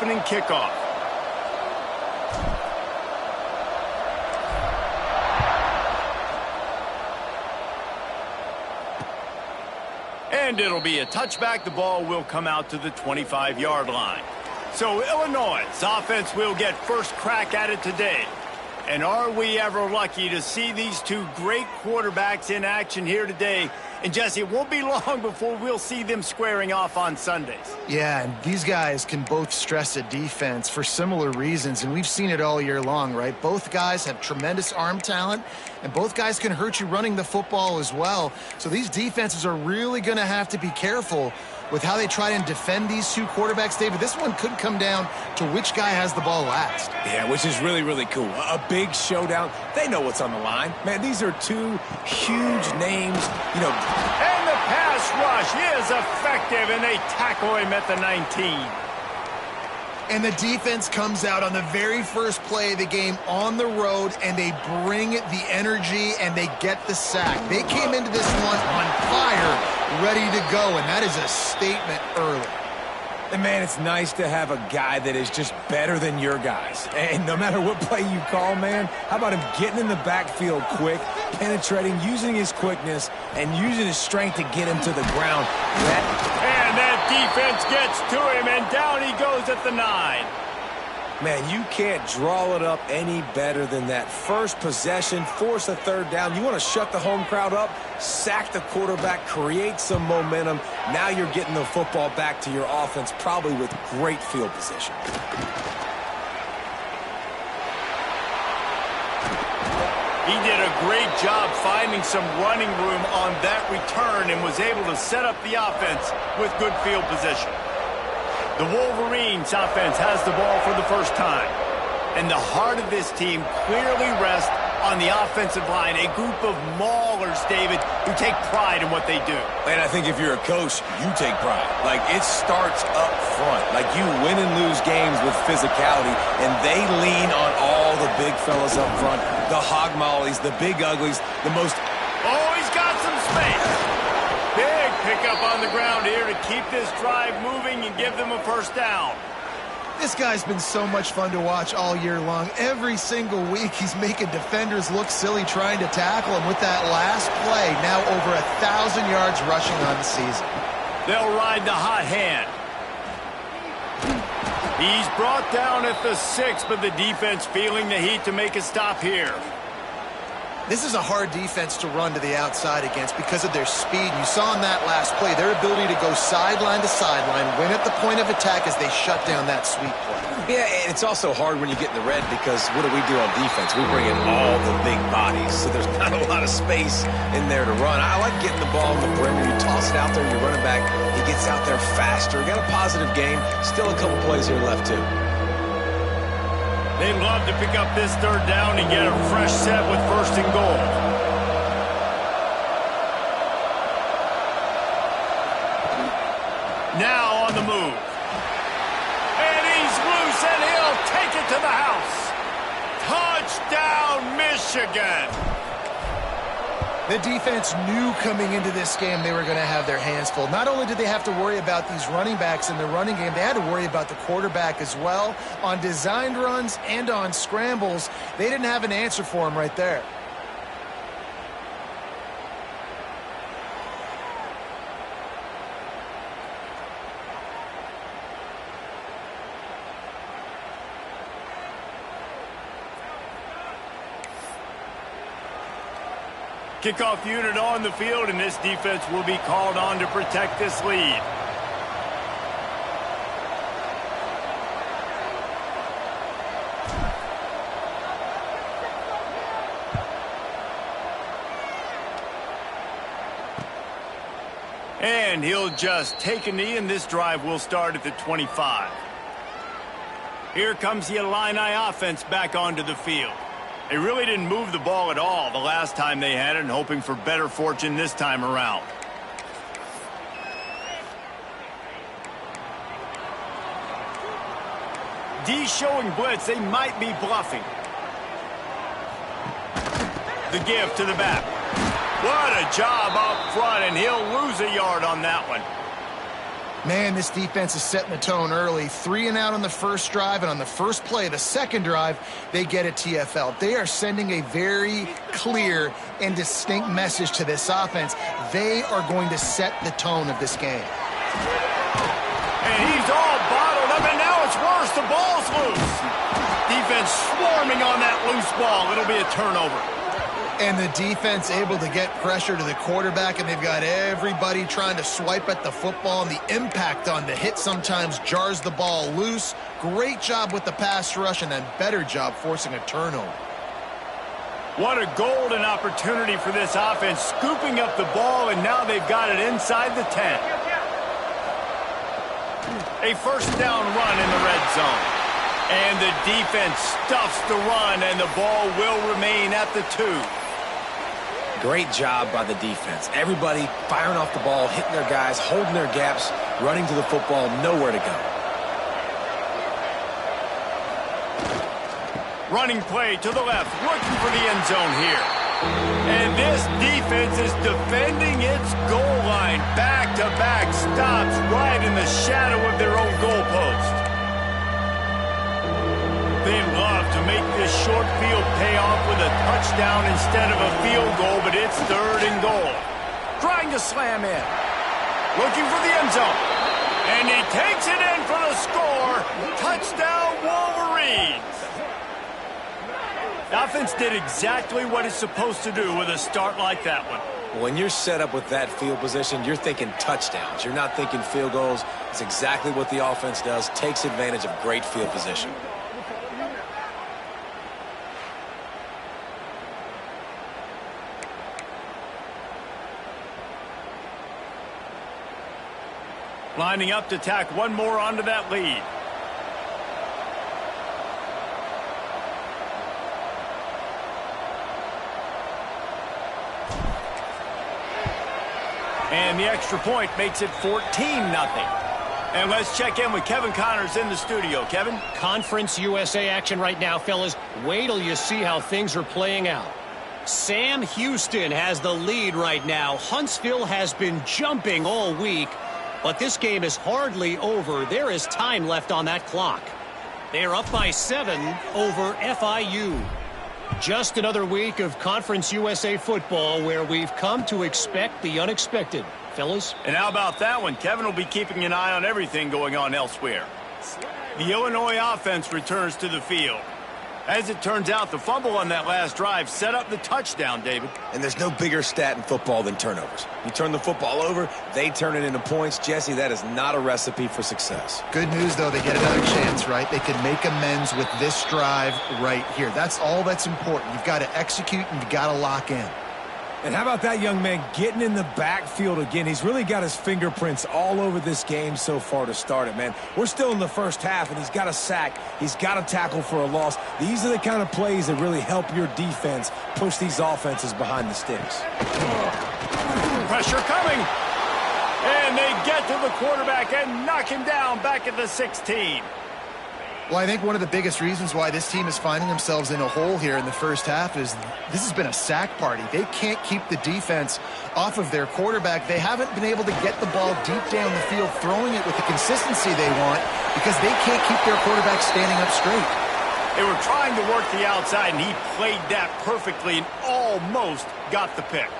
opening kickoff. And it'll be a touchback. The ball will come out to the 25-yard line. So Illinois' offense will get first crack at it today. And are we ever lucky to see these two great quarterbacks in action here today? And Jesse, it won't be long before we'll see them squaring off on Sundays. Yeah, and these guys can both stress a defense for similar reasons, and we've seen it all year long, right? Both guys have tremendous arm talent, and both guys can hurt you running the football as well. So these defenses are really going to have to be careful with how they try and defend these two quarterbacks. David, this one could come down to which guy has the ball last. Yeah, which is really, really cool. A big showdown. They know what's on the line. Man, these are two huge names, you know. And the pass rush is effective, and they tackle him at the 19. And the defense comes out on the very first play of the game on the road, and they bring the energy, and they get the sack. They came into this one on fire, ready to go, and that is a statement early. And, man, it's nice to have a guy that is just better than your guys. And no matter what play you call, man, how about him getting in the backfield quick, penetrating, using his quickness, and using his strength to get him to the ground. And that defense gets to him, and down he goes at the 9. Man, you can't draw it up any better than that. First possession, force a third down. You want to shut the home crowd up, sack the quarterback, create some momentum. Now you're getting the football back to your offense, probably with great field position. He did a great job finding some running room on that return and was able to set up the offense with good field position. The Wolverines offense has the ball for the first time. And the heart of this team clearly rests on the offensive line, a group of maulers, David, who take pride in what they do. And I think if you're a coach, you take pride. Like, it starts up front. Like, you win and lose games with physicality, and they lean on all the big fellas up front, the hog mollies, the big uglies, the most... Oh, he's got some space. Big pickup on the ground here to keep this drive moving and give them a first down. This guy's been so much fun to watch all year long. Every single week, he's making defenders look silly trying to tackle him with that last play. Now over 1,000 yards rushing on the season. They'll ride the hot hand. He's brought down at the 6, but the defense feeling the heat to make a stop here. This is a hard defense to run to the outside against because of their speed. You saw in that last play their ability to go sideline to sideline, win at the point of attack as they shut down that sweep play. Yeah, and it's also hard when you get in the red because what do we do on defense? We bring in all the big bodies, so there's not a lot of space in there to run. I like getting the ball on the perimeter. You toss it out there, your running back, he gets out there faster. Got a positive game. Still a couple plays here left, too. They'd love to pick up this third down and get a fresh set with first and goal. Now on the move. And he's loose, and he'll take it to the house. Touchdown, Michigan. The defense knew coming into this game they were going to have their hands full. Not only did they have to worry about these running backs in the running game, they had to worry about the quarterback as well. On designed runs and on scrambles, they didn't have an answer for him right there. Kickoff unit on the field, and this defense will be called on to protect this lead. And he'll just take a knee, and this drive will start at the 25. Here comes the Illini offense back onto the field. They really didn't move the ball at all the last time they had it, and hoping for better fortune this time around. D showing blitz. They might be bluffing. The give to the back. What a job up front, and he'll lose a yard on that one. Man, this defense is setting the tone early. 3 and out on the first drive, and on the first play of the second drive, they get a TFL. They are sending a very clear and distinct message to this offense. They are going to set the tone of this game. And he's all bottled up, and now it's worse. The ball's loose. Defense swarming on that loose ball. It'll be a turnover. And the defense able to get pressure to the quarterback, and they've got everybody trying to swipe at the football, and the impact on the hit sometimes jars the ball loose. Great job with the pass rush, and then better job forcing a turnover. What a golden opportunity for this offense, scooping up the ball, and now they've got it inside the 10. A first down run in the red zone. And the defense stuffs the run, and the ball will remain at the 2. Great job by the defense. Everybody firing off the ball, hitting their guys, holding their gaps, running to the football, nowhere to go. Running play to the left, looking for the end zone here. And this defense is defending its goal line. Back-to-back stops right in the shadow of their own goalpost. They'd love to make this short field pay off with a touchdown instead of a field goal, but it's 3rd and goal. Trying to slam in. Looking for the end zone. And he takes it in for the score. Touchdown, Wolverines. The offense did exactly what it's supposed to do with a start like that one. When you're set up with that field position, you're thinking touchdowns. You're not thinking field goals. It's exactly what the offense does. Takes advantage of great field position. Lining up to tack one more onto that lead. And the extra point makes it 14-0. And let's check in with Kevin Connors in the studio. Kevin? Conference USA action right now, fellas. Wait till you see how things are playing out. Sam Houston has the lead right now. Huntsville has been jumping all week. But this game is hardly over. There is time left on that clock. They are up by 7 over FIU. Just another week of Conference USA football where we've come to expect the unexpected. Fellas? And how about that one? Kevin will be keeping an eye on everything going on elsewhere. The Illinois offense returns to the field. As it turns out, the fumble on that last drive set up the touchdown, David. And there's no bigger stat in football than turnovers. You turn the football over, they turn it into points. Jesse, that is not a recipe for success. Good news, though, they get another chance, right? They can make amends with this drive right here. That's all that's important. You've got to execute and you've got to lock in. And how about that young man getting in the backfield again? He's really got his fingerprints all over this game so far to start it, man. We're still in the first half, and he's got a sack. He's got a tackle for a loss. These are the kind of plays that really help your defense push these offenses behind the sticks. Pressure coming. And they get to the quarterback and knock him down back at the 16. Well, I think one of the biggest reasons why this team is finding themselves in a hole here in the first half is this has been a sack party. They can't keep the defense off of their quarterback. They haven't been able to get the ball deep down the field, throwing it with the consistency they want because they can't keep their quarterback standing up straight. They were trying to work the outside, and he played that perfectly and almost got the pick.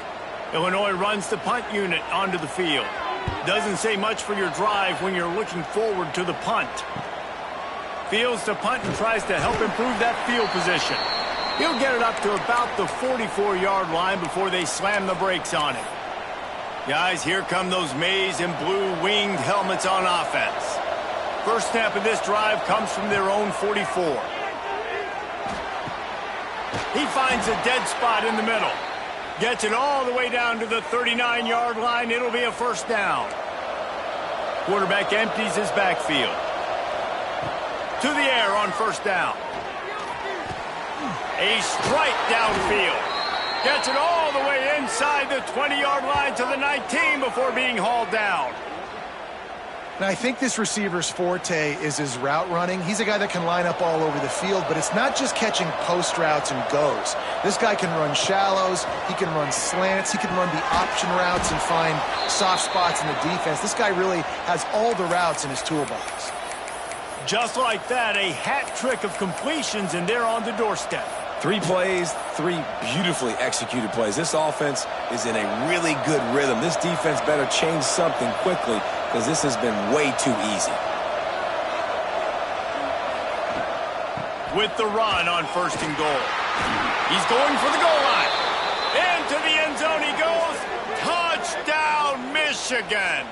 Illinois runs the punt unit onto the field. Doesn't say much for your drive when you're looking forward to the punt. Fields to punt and tries to help improve that field position. He'll get it up to about the 44-yard line before they slam the brakes on him. Guys, here come those maize and blue winged helmets on offense. First snap of this drive comes from their own 44. He finds a dead spot in the middle. Gets it all the way down to the 39-yard line. It'll be a first down. Quarterback empties his backfield. To the air on first down. A strike downfield. Gets it all the way inside the 20-yard line to the 19 before being hauled down. And I think this receiver's forte is his route running. He's a guy that can line up all over the field, but it's not just catching post routes and goes. This guy can run shallows, he can run slants, he can run the option routes and find soft spots in the defense. This guy really has all the routes in his toolbox. Just like that, a hat trick of completions, and they're on the doorstep. 3 plays, 3 beautifully executed plays. This offense is in a really good rhythm. This defense better change something quickly because this has been way too easy. With the run on 1st and goal. He's going for the goal line. Into the end zone he goes. Touchdown, Michigan.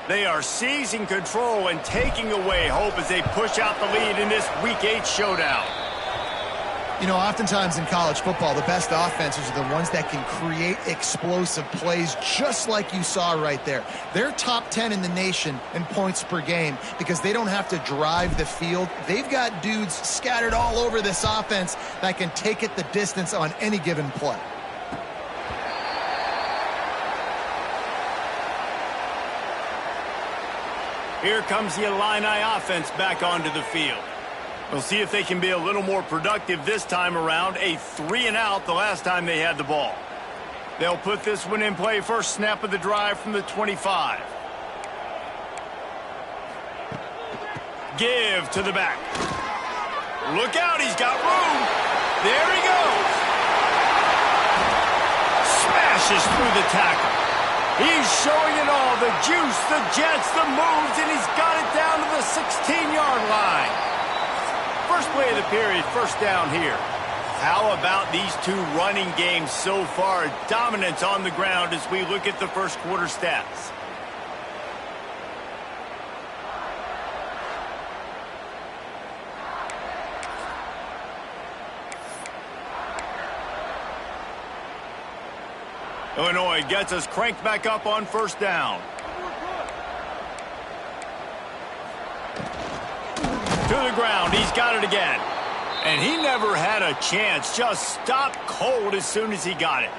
They are seizing control and taking away hope as they push out the lead in this Week 8 showdown. You know, oftentimes in college football, the best offenses are the ones that can create explosive plays just like you saw right there. They're top 10 in the nation in points per game because they don't have to drive the field. They've got dudes scattered all over this offense that can take it the distance on any given play. Here comes the Illini offense back onto the field. We'll see if they can be a little more productive this time around. A 3-and-out the last time they had the ball. They'll put this one in play first snap of the drive from the 25. Give to the back. Look out, he's got room. There he goes. Smashes through the tackle. He's showing it all, the juice, the jets, the moves, and he's got it down to the 16-yard line. First play of the period, first down here. How about these 2 running games so far? Dominance on the ground as we look at the first quarter stats. Illinois gets us cranked back up on first down. To the ground, he's got it again. And he never had a chance, just stopped cold as soon as he got it.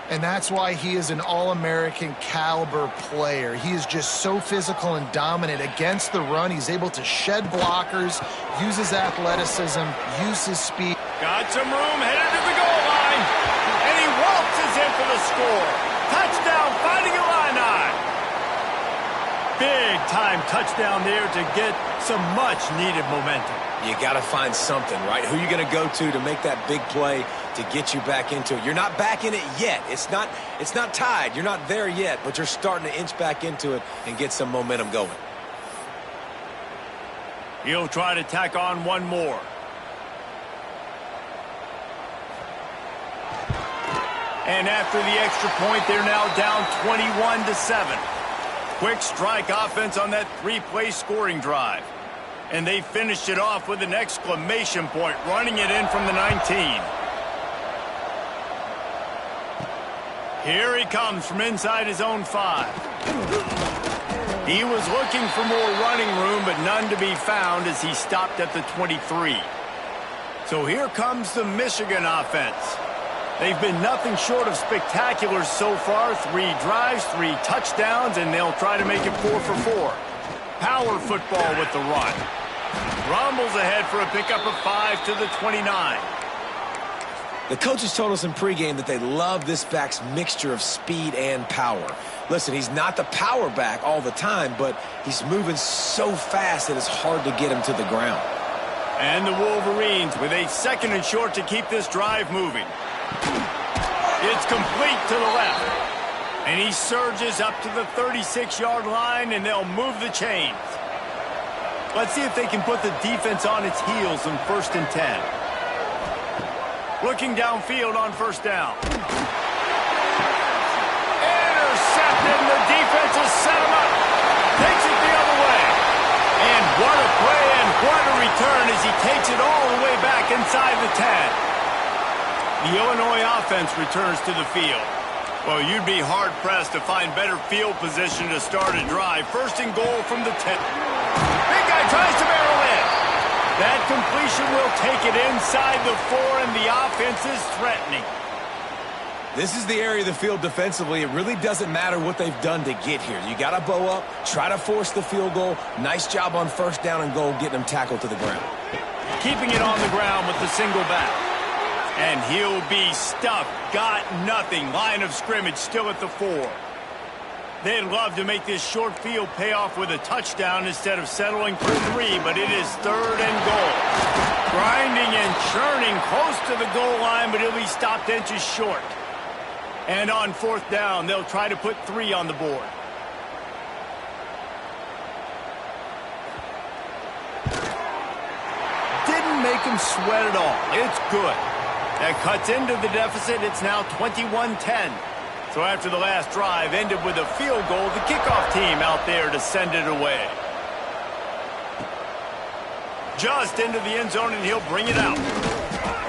And that's why he is an All-American caliber player. He is just so physical and dominant against the run. He's able to shed blockers, use his athleticism, use his speed. Got some room, headed to the goal line. And he waltzes in for the score. Touchdown, Fighting Illini. Big-time touchdown there to get some much-needed momentum. You got to find something, right? Who are you going to go to make that big play to get you back into it? You're not back in it yet. It's not tied. You're not there yet, but you're starting to inch back into it and get some momentum going. He'll try to tack on one more. And after the extra point, they're now down 21-7. Quick strike offense on that 3-play scoring drive. And they finished it off with an exclamation point, running it in from the 19. Here he comes from inside his own 5. He was looking for more running room, but none to be found as he stopped at the 23. So here comes the Michigan offense. They've been nothing short of spectacular so far. 3 drives, 3 touchdowns, and they'll try to make it 4 for 4. Power football with the run. Rumbles ahead for a pickup of 5 to the 29. The coaches told us in pregame that they love this back's mixture of speed and power. Listen, he's not the power back all the time, but he's moving so fast that it's hard to get him to the ground. And the Wolverines with a 2nd and short to keep this drive moving. It's complete to the left. And he surges up to the 36-yard line, and they'll move the chains. Let's see if they can put the defense on its heels on 1st and 10. Looking downfield on first down. Intercepted, and the defense has set him up. Takes it the other way. And what a play and what a return as he takes it all the way back inside the 10. The Illinois offense returns to the field. Well, you'd be hard-pressed to find better field position to start a drive. 1st and goal from the 10. Big guy tries to barrel in. That completion will take it inside the 4, and the offense is threatening. This is the area of the field defensively. It really doesn't matter what they've done to get here. You got to bow up, try to force the field goal. Nice job on first down and goal, getting them tackled to the ground. Keeping it on the ground with the single back. And he'll be stuffed. Got nothing. Line of scrimmage still at the 4. They'd love to make this short field pay off with a touchdown instead of settling for 3, but it is 3rd and goal. Grinding and churning close to the goal line, but he'll be stopped inches short. And on 4th down, they'll try to put 3 on the board. Didn't make him sweat at all. It's good. That cuts into the deficit. It's now 21-10. So after the last drive ended with a field goal, the kickoff team out there to send it away. Just into the end zone, and he'll bring it out.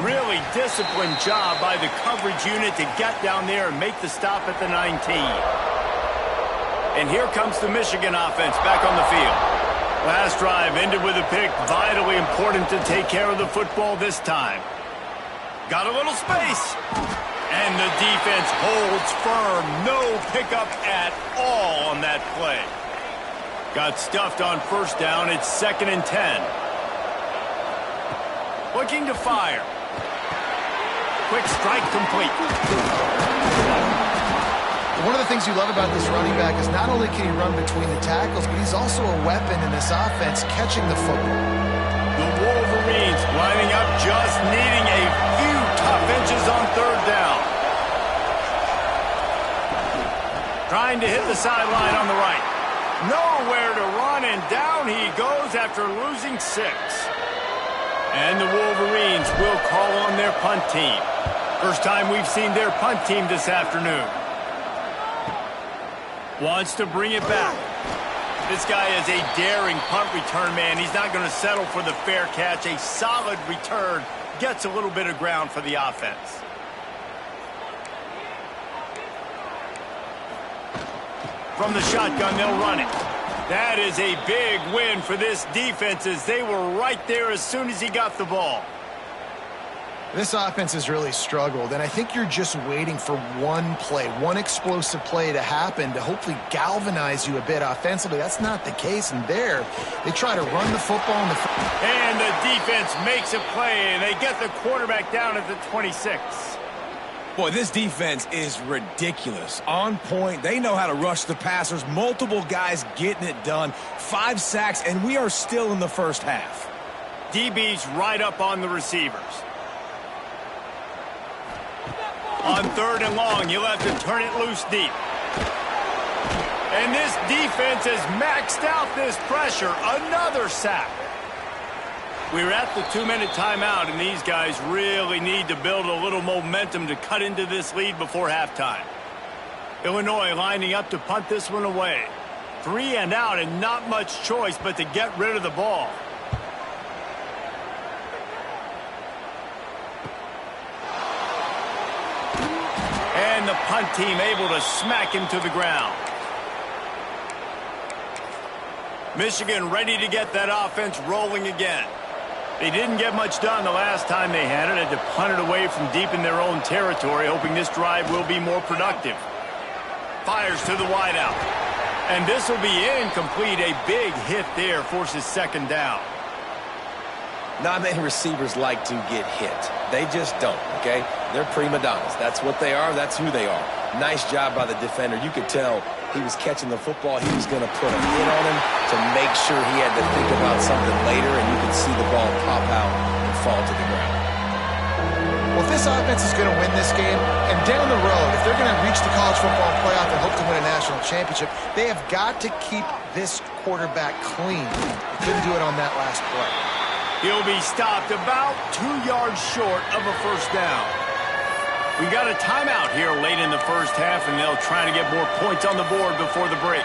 Really disciplined job by the coverage unit to get down there and make the stop at the 19. And here comes the Michigan offense back on the field. Last drive ended with a pick. Vitally important to take care of the football this time. Got a little space. And the defense holds firm. No pickup at all on that play. Got stuffed on first down. It's 2nd and 10. Looking to fire. Quick strike complete. One of the things you love about this running back is not only can he run between the tackles, but he's also a weapon in this offense catching the football. The Wolverines lining up, just needing a few tough inches on 3rd down. Trying to hit the sideline on the right. Nowhere to run, and down he goes after losing 6. And the Wolverines will call on their punt team. First time we've seen their punt team this afternoon. Wants to bring it back. This guy is a daring punt return man. He's not going to settle for the fair catch. A solid return. Gets a little bit of ground for the offense. From the shotgun, they'll run it. That is a big win for this defense as they were right there as soon as he got the ball. This offense has really struggled, and I think you're just waiting for one play, one explosive play to happen to hopefully galvanize you a bit offensively. That's not the case, and there, they try to run the football. And the defense makes a play, and they get the quarterback down at the 26. Boy, this defense is ridiculous. On point. They know how to rush the passers. Multiple guys getting it done. 5 sacks, and we are still in the first half. DB's right up on the receivers. On 3rd and long, you'll have to turn it loose deep. And this defense has maxed out this pressure. Another sack. We're at the 2-minute timeout, and these guys really need to build a little momentum to cut into this lead before halftime. Illinois lining up to punt this one away. 3 and out, and not much choice but to get rid of the ball. And the punt team able to smack him to the ground. Michigan ready to get that offense rolling again. They didn't get much done the last time they had it. Had to punt it away from deep in their own territory, hoping this drive will be more productive. Fires to the wideout. And this will be incomplete. A big hit there forces 2nd down. Not many receivers like to get hit. They just don't, okay? They're prima donnas. That's what they are. That's who they are. Nice job by the defender. You could tell he was catching the football. He was going to put a hit on him to make sure he had to think about something later, and you could see the ball pop out and fall to the ground. Well, if this offense is going to win this game, and down the road, if they're going to reach the college football playoff and hope to win a national championship, they have got to keep this quarterback clean. They couldn't do it on that last play. He'll be stopped about 2 yards short of a first down. We got a timeout here late in the first half, and they'll try to get more points on the board before the break.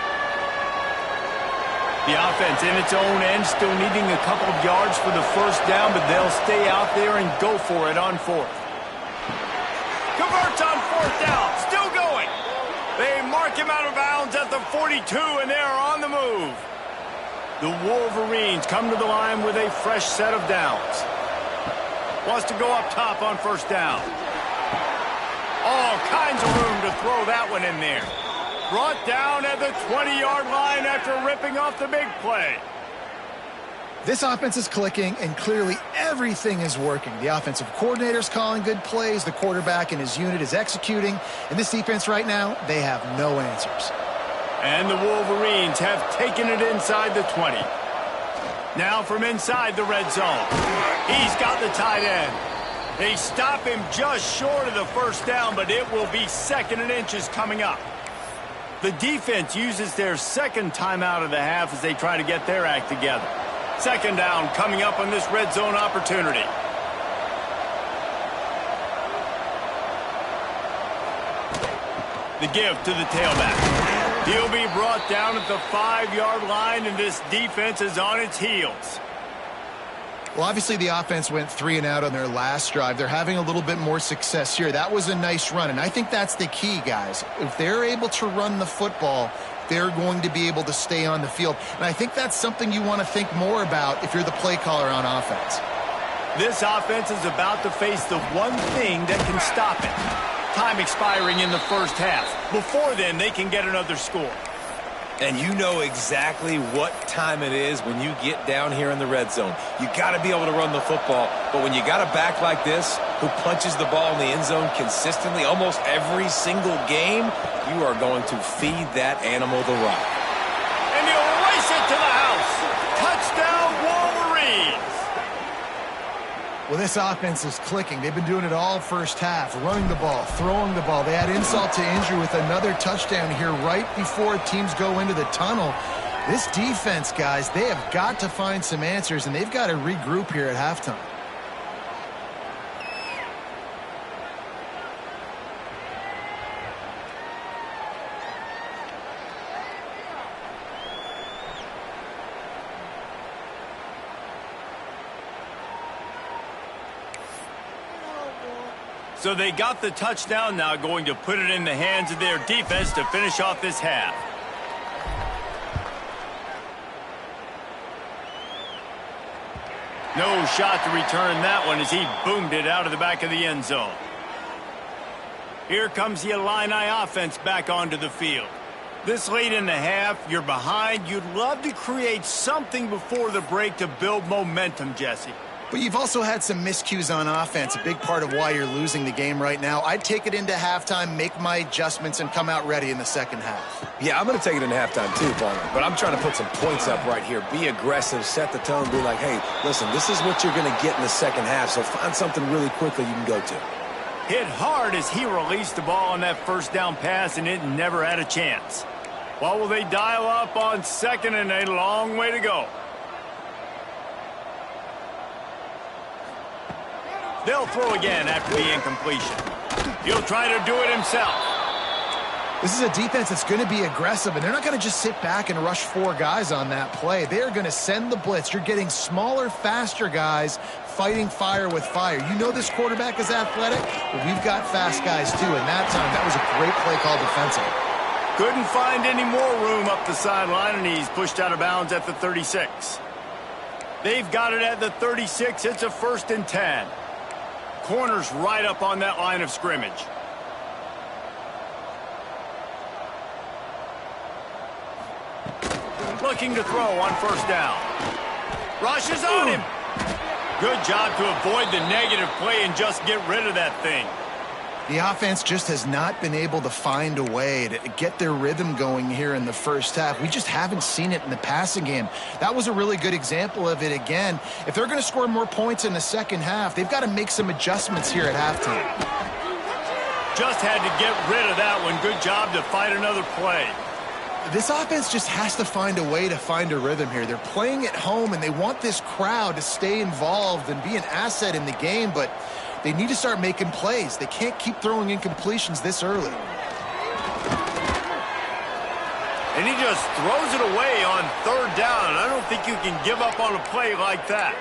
The offense in its own end, still needing a couple of yards for the first down, but they'll stay out there and go for it on 4th. Converts on 4th down, still going. They mark him out of bounds at the 42, and they're on the move. The Wolverines come to the line with a fresh set of downs. Wants to go up top on first down. All kinds of room to throw that one in there. Brought down at the 20-yard line after ripping off the big play. This offense is clicking, and clearly everything is working. The offensive coordinator's calling good plays. The quarterback and his unit is executing. And this defense right now, they have no answers. And the Wolverines have taken it inside the 20. Now from inside the red zone. He's got the tight end. They stop him just short of the first down, but it will be 2nd and inches coming up. The defense uses their second timeout of the half as they try to get their act together. 2nd down coming up on this red zone opportunity. The give to the tailback. He'll be brought down at the 5-yard line, and this defense is on its heels. Well, obviously the offense went 3 and out on their last drive. They're having a little bit more success here. That was a nice run, and I think that's the key, guys. If they're able to run the football, they're going to be able to stay on the field. And I think that's something you want to think more about if you're the play caller on offense. This offense is about to face the one thing that can stop it. Time expiring in the first half. Before then, they can get another score. And you know exactly what time it is when you get down here in the red zone. You got to be able to run the football. But when you got a back like this who punches the ball in the end zone consistently almost every single game, you are going to feed that animal the rock. And he'll race it to the house. Touchdown, Wolverines. Well, this offense is clicking. They've been doing it all first half, running the ball, throwing the ball. They had insult to injury with another touchdown here right before teams go into the tunnel. This defense, guys, they have got to find some answers, and they've got to regroup here at halftime. So they got the touchdown, now going to put it in the hands of their defense to finish off this half. No shot to return that one as he boomed it out of the back of the end zone. Here comes the Illini offense back onto the field. This late in the half, you're behind. You'd love to create something before the break to build momentum, Jesse. But you've also had some miscues on offense, a big part of why you're losing the game right now. I'd take it into halftime, make my adjustments, and come out ready in the second half. Yeah, I'm going to take it into halftime too, Palmer. But I'm trying to put some points up right here. Be aggressive, set the tone, be like, hey, listen, this is what you're going to get in the second half, so find something really quickly you can go to. Hit hard as he released the ball on that first down pass, and it never had a chance. Well, will they dial up on second, and a long way to go. They'll throw again after the incompletion. He'll try to do it himself. This is a defense that's going to be aggressive, and they're not going to just sit back and rush 4 guys on that play. They're going to send the blitz. You're getting smaller, faster guys fighting fire with fire. You know this quarterback is athletic, but we've got fast guys too, and that time that was a great play call defensively. Couldn't find any more room up the sideline, and he's pushed out of bounds at the 36. They've got it at the 36. It's a 1st and 10. Corner's right up on that line of scrimmage. Looking to throw on 1st down. Rushes on him. Good job to avoid the negative play and just get rid of that thing. The offense just has not been able to find a way to get their rhythm going here in the first half. We just haven't seen it in the passing game. That was a really good example of it again. If they're going to score more points in the second half, they've got to make some adjustments here at halftime. Just had to get rid of that one. Good job to fight another play. This offense just has to find a way to find a rhythm here. They're playing at home, and they want this crowd to stay involved and be an asset in the game, but they need to start making plays. They can't keep throwing incompletions this early. And he just throws it away on 3rd down. I don't think you can give up on a play like that.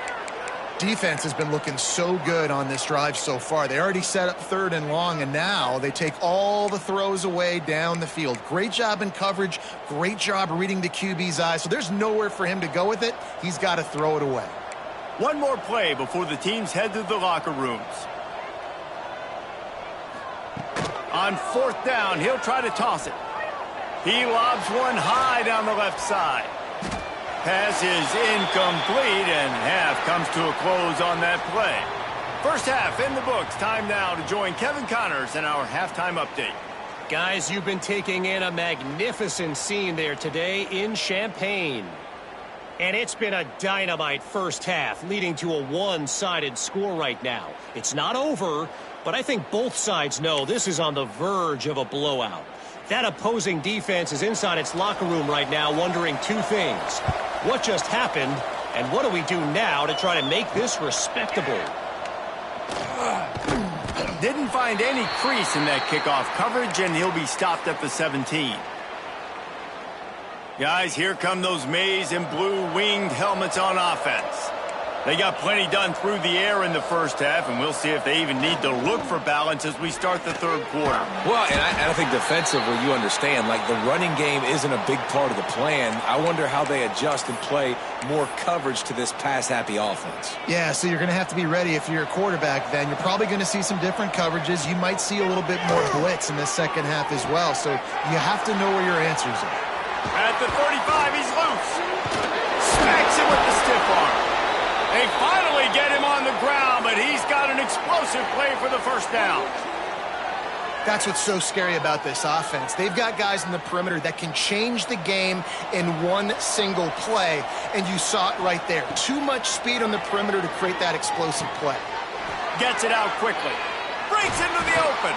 Defense has been looking so good on this drive so far. They already set up 3rd and long, and now they take all the throws away down the field. Great job in coverage. Great job reading the QB's eyes. So there's nowhere for him to go with it. He's got to throw it away. One more play before the teams head to the locker rooms. On 4th down, he'll try to toss it. He lobs one high down the left side. Pass is incomplete, and half comes to a close on that play. First half in the books. Time now to join Kevin Connors in our halftime update. Guys, you've been taking in a magnificent scene there today in Champaign. And it's been a dynamite first half, leading to a one-sided score right now. It's not over, but I think both sides know this is on the verge of a blowout. That opposing defense is inside its locker room right now wondering two things. What just happened, and what do we do now to try to make this respectable? Didn't find any crease in that kickoff coverage, and he'll be stopped at the 17. Guys, here come those maize and blue winged helmets on offense. They got plenty done through the air in the first half, and we'll see if they even need to look for balance as we start the third quarter. Well, and I think defensively, you understand, like the running game isn't a big part of the plan. I wonder how they adjust and play more coverage to this pass-happy offense. Yeah, so you're going to have to be ready if you're a quarterback then. You're probably going to see some different coverages. You might see a little bit more blitz in the second half as well, so you have to know where your answers are. At the 35, he's loose. Smacks him with the stiff arm. They finally get him on the ground, but he's got an explosive play for the first down. That's what's so scary about this offense. They've got guys in the perimeter that can change the game in one single play, and you saw it right there. Too much speed on the perimeter to create that explosive play. Gets it out quickly. Breaks into the open.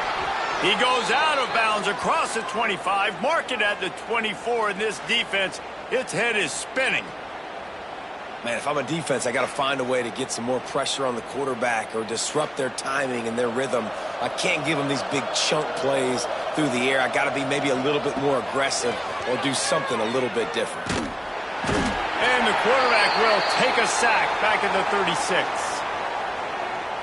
He goes out of bounds across the 25, mark it at the 24, and this defense, its head is spinning. Man, if I'm a defense, I got to find a way to get some more pressure on the quarterback or disrupt their timing and their rhythm. I can't give them these big chunk plays through the air. I got to be maybe a little bit more aggressive or do something a little bit different. And the quarterback will take a sack back at the 36.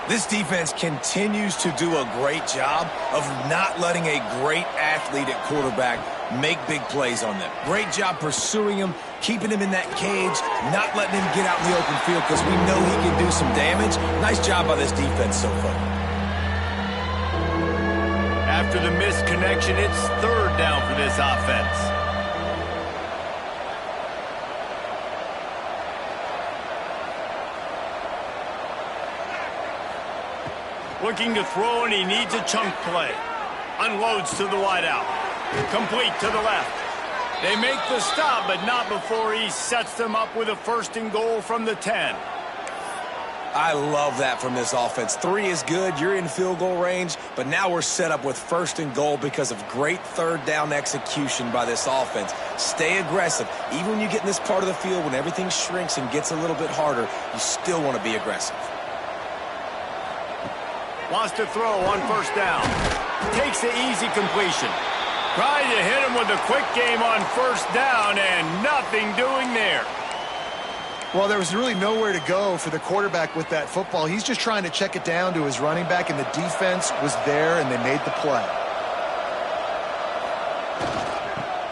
This defense continues to do a great job of not letting a great athlete at quarterback make big plays on them. Great job pursuing him, keeping him in that cage, not letting him get out in the open field because we know he can do some damage. Nice job by this defense so far. After the missed connection, it's third down for this offense. Looking to throw, and he needs a chunk play. Unloads to the wideout. Complete to the left. They make the stop, but not before he sets them up with a 1st and goal from the 10. I love that from this offense. 3 is good. You're in field goal range, but now we're set up with 1st and goal because of great third down execution by this offense. Stay aggressive. Even when you get in this part of the field, when everything shrinks and gets a little bit harder, you still want to be aggressive. Wants to throw on 1st down. Takes the easy completion. Tried to hit him with a quick game on 1st down, and nothing doing there. Well, there was really nowhere to go for the quarterback with that football. He's just trying to check it down to his running back, and the defense was there, and they made the play.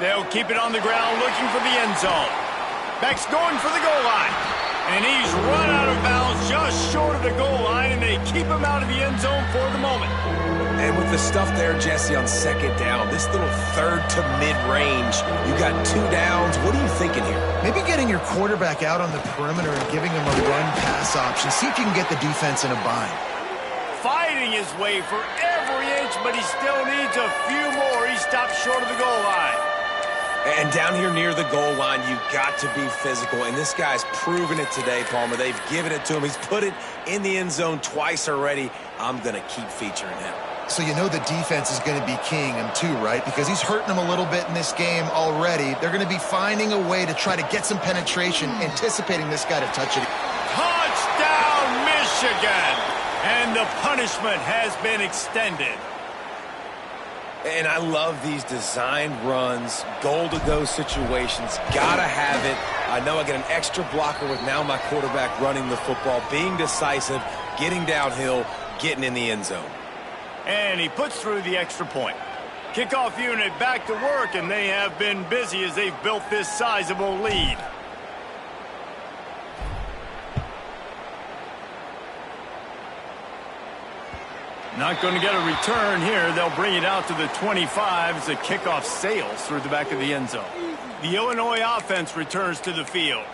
They'll keep it on the ground, looking for the end zone. Beck's going for the goal line. And he's run out of bounds just short of the goal line, and they keep him out of the end zone for the moment. And with the stuff there, Jesse, on 2nd down, this little third to mid-range, you got 2 downs. What are you thinking here? Maybe getting your quarterback out on the perimeter and giving him a run-pass option. See if you can get the defense in a bind. Fighting his way for every inch, but he still needs a few more. He stopped short of the goal line. And down here near the goal line, you got to be physical. And this guy's proven it today, Palmer. They've given it to him. He's put it in the end zone twice already. I'm going to keep featuring him. So you know the defense is going to be keying him too, right? Because he's hurting them a little bit in this game already. They're going to be finding a way to try to get some penetration, anticipating this guy to touch it. Touchdown, Michigan! And the punishment has been extended. And I love these designed runs, goal-to-go situations. Gotta have it. I know I get an extra blocker with now my quarterback running the football, being decisive, getting downhill, getting in the end zone. And he puts through the extra point. Kickoff unit back to work, and they have been busy as they've built this sizable lead. Not going to get a return here. They'll bring it out to the 25 as the kickoff sails through the back of the end zone. The Illinois offense returns to the field.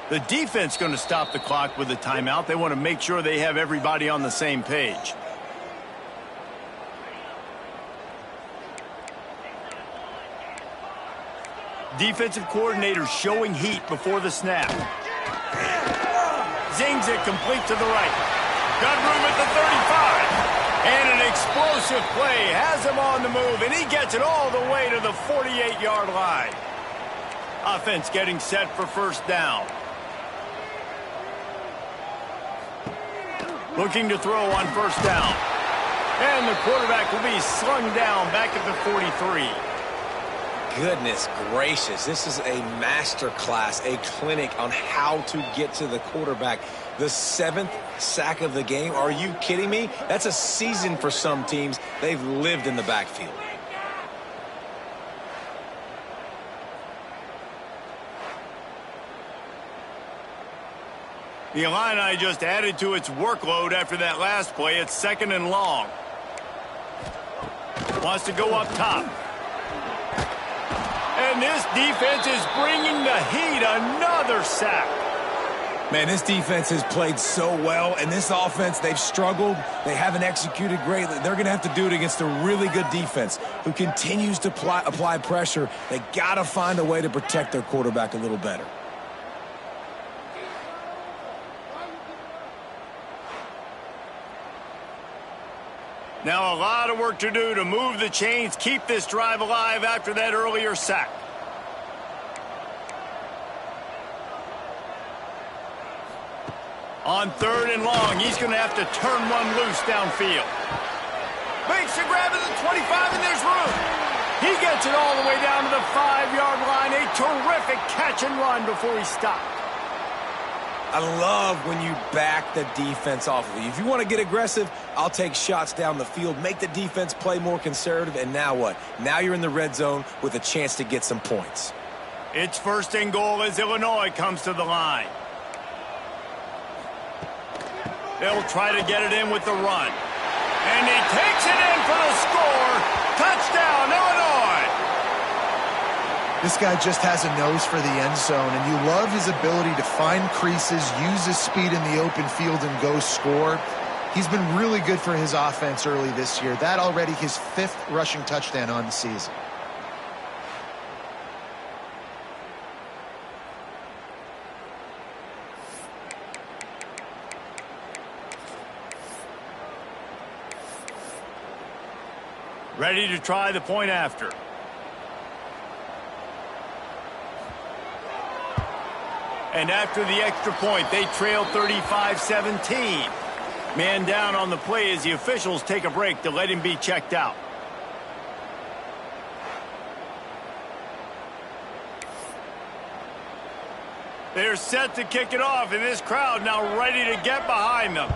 The defense going to stop the clock with a timeout. They want to make sure they have everybody on the same page. Defensive coordinator showing heat before the snap. Zings it complete to the right. Got room at the 35. And an explosive play has him on the move, and he gets it all the way to the 48-yard line. Offense getting set for first down. Looking to throw on first down. And the quarterback will be slung down back at the 43. Goodness gracious, this is a master class, a clinic on how to get to the quarterback. The 7th sack of the game. Are you kidding me? That's a season for some teams. They've lived in the backfield. The Illini just added to its workload after that last play. It's 2nd and long. Wants to go up top. And this defense is bringing the heat. Another sack. Man, this defense has played so well, and this offense, they've struggled. They haven't executed greatly. They're going to have to do it against a really good defense who continues to apply pressure. They got to find a way to protect their quarterback a little better. Now a lot of work to do to move the chains, keep this drive alive after that earlier sack. On 3rd and long, he's going to have to turn one loose downfield. Makes the grab at the 25, and there's room. He gets it all the way down to the 5-yard line. A terrific catch and run before he stopped. I love when you back the defense off of you. If you want to get aggressive, I'll take shots down the field, make the defense play more conservative, and now what? Now you're in the red zone with a chance to get some points. It's 1st and goal as Illinois comes to the line. They'll try to get it in with the run. And he takes it in for the score. Touchdown, Illinois! This guy just has a nose for the end zone, and you love his ability to find creases, use his speed in the open field, and go score. He's been really good for his offense early this year. That already his 5th rushing touchdown on the season. Ready to try the point after. And after the extra point, they trail 35-17. Man down on the play as the officials take a break to let him be checked out. They're set to kick it off, and this crowd now ready to get behind them.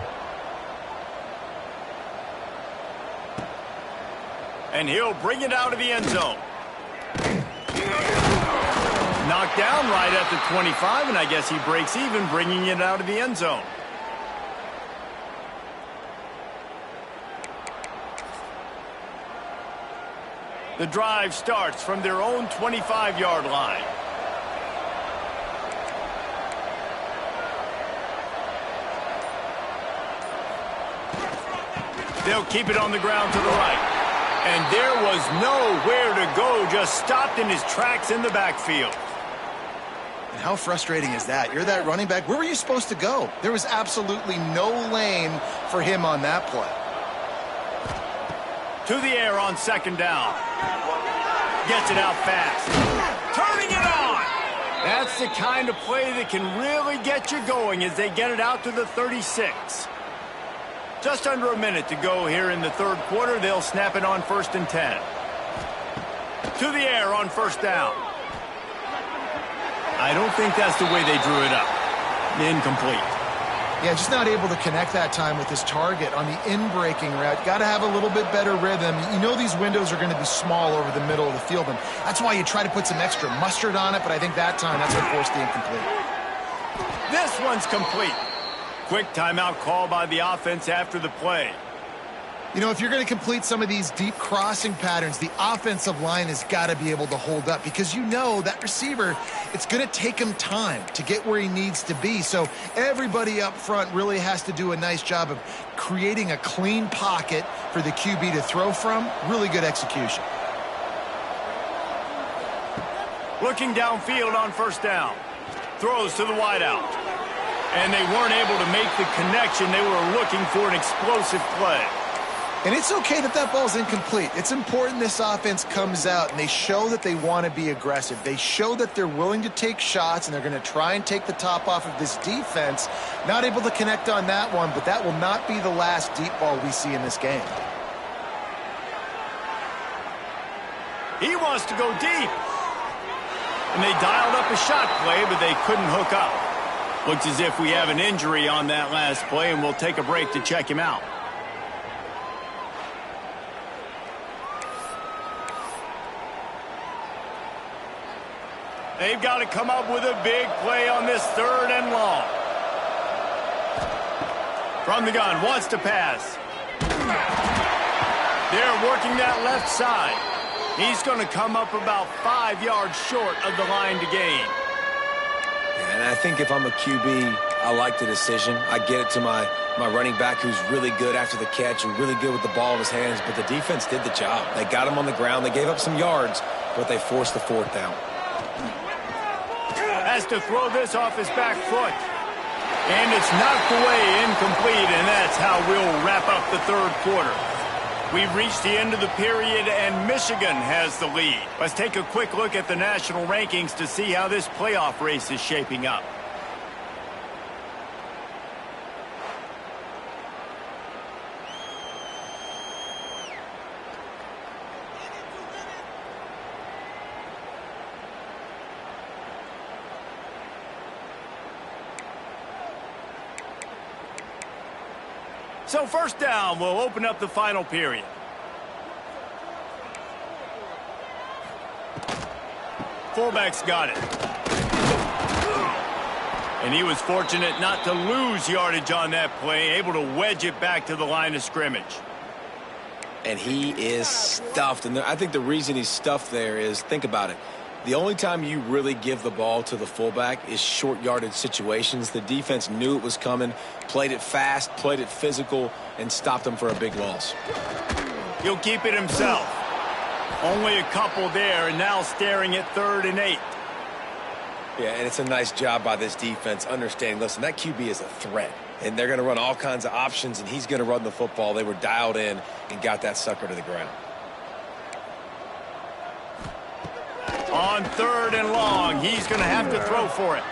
And he'll bring it out of the end zone. Knocked down right at the 25, and I guess he breaks even, bringing it out of the end zone. The drive starts from their own 25-yard line. They'll keep it on the ground to the right. And there was nowhere to go, just stopped in his tracks in the backfield. And how frustrating is that? You're that running back. Where were you supposed to go? There was absolutely no lane for him on that play. To the air on 2nd down. Gets it out fast. Turning it on. That's the kind of play that can really get you going as they get it out to the 36. Just under a minute to go here in the 3rd quarter. They'll snap it on 1st and 10. To the air on 1st down. I don't think that's the way they drew it up. Incomplete. Yeah, just not able to connect that time with his target on the in-breaking route. Got to have a little bit better rhythm. You know these windows are going to be small over the middle of the field, and that's why you try to put some extra mustard on it, but I think that time that's what forced the incomplete. This one's complete. Quick timeout call by the offense after the play. You know, if you're going to complete some of these deep crossing patterns, the offensive line has got to be able to hold up because you know that receiver, it's going to take him time to get where he needs to be. So everybody up front really has to do a nice job of creating a clean pocket for the QB to throw from. Really good execution. Looking downfield on first down. Throws to the wideout. And they weren't able to make the connection. They were looking for an explosive play. And it's okay that that ball's incomplete. It's important this offense comes out and they show that they want to be aggressive. They show that they're willing to take shots and they're going to try and take the top off of this defense. Not able to connect on that one, but that will not be the last deep ball we see in this game. He wants to go deep. And they dialed up a shot play, but they couldn't hook up. Looks as if we have an injury on that last play, and we'll take a break to check him out. They've got to come up with a big play on this 3rd and long. From the gun, wants to pass. They're working that left side. He's going to come up about 5 yards short of the line to gain. Yeah, and I think if I'm a QB, I like the decision. I get it to my running back who's really good after the catch and really good with the ball in his hands, but the defense did the job. They got him on the ground. They gave up some yards, but they forced the 4th down. Has to throw this off his back foot. And it's knocked away, incomplete, and that's how we'll wrap up the 3rd quarter. We've reached the end of the period, and Michigan has the lead. Let's take a quick look at the national rankings to see how this playoff race is shaping up. So first down, we'll open up the final period. Fullback's got it. And he was fortunate not to lose yardage on that play, able to wedge it back to the line of scrimmage. And he is stuffed. And I think the reason he's stuffed there is, think about it. The only time you really give the ball to the fullback is short yardage situations. The defense knew it was coming, played it fast, played it physical, and stopped them for a big loss. He'll keep it himself. Only a couple there, and now staring at 3rd and 8. Yeah, and it's a nice job by this defense understanding, listen, that QB is a threat, and they're going to run all kinds of options, and he's going to run the football. They were dialed in and got that sucker to the ground. On 3rd and long, he's going to have to throw for it.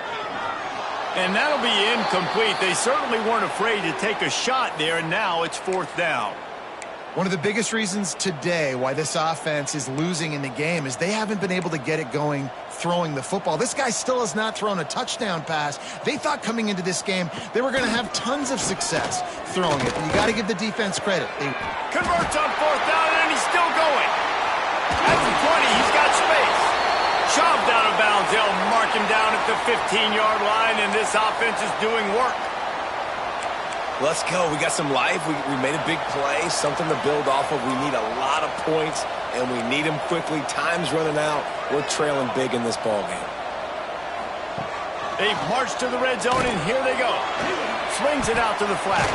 And that'll be incomplete. They certainly weren't afraid to take a shot there, and now it's 4th down. One of the biggest reasons today why this offense is losing in the game is they haven't been able to get it going throwing the football. This guy still has not thrown a touchdown pass. They thought coming into this game they were going to have tons of success throwing it. But you got to give the defense credit. They converts on 4th down, and he's still going. At the 20, he's got space. Shoved out of bounds. They'll mark him down at the 15-yard line, and this offense is doing work. Let's go. We got some life. We made a big play, something to build off of. We need a lot of points, and we need them quickly. Time's running out. We're trailing big in this ball game. They've marched to the red zone, and here they go. Swings it out to the flat.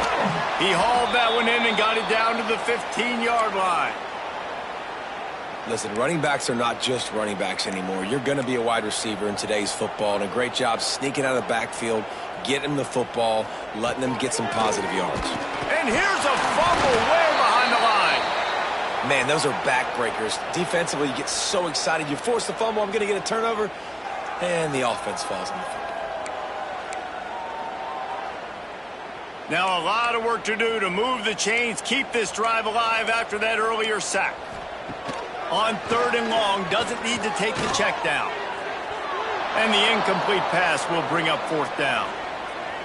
He hauled that one in and got it down to the 15-yard line. Listen, running backs are not just running backs anymore. You're going to be a wide receiver in today's football, and a great job sneaking out of the backfield, getting them the football, letting them get some positive yards. And here's a fumble way behind the line. Man, those are backbreakers. Defensively, you get so excited. You force the fumble, I'm going to get a turnover, and the offense falls on the field. Now a lot of work to do to move the chains, keep this drive alive after that earlier sack. On 3rd and long, doesn't need to take the check down. And the incomplete pass will bring up 4th down.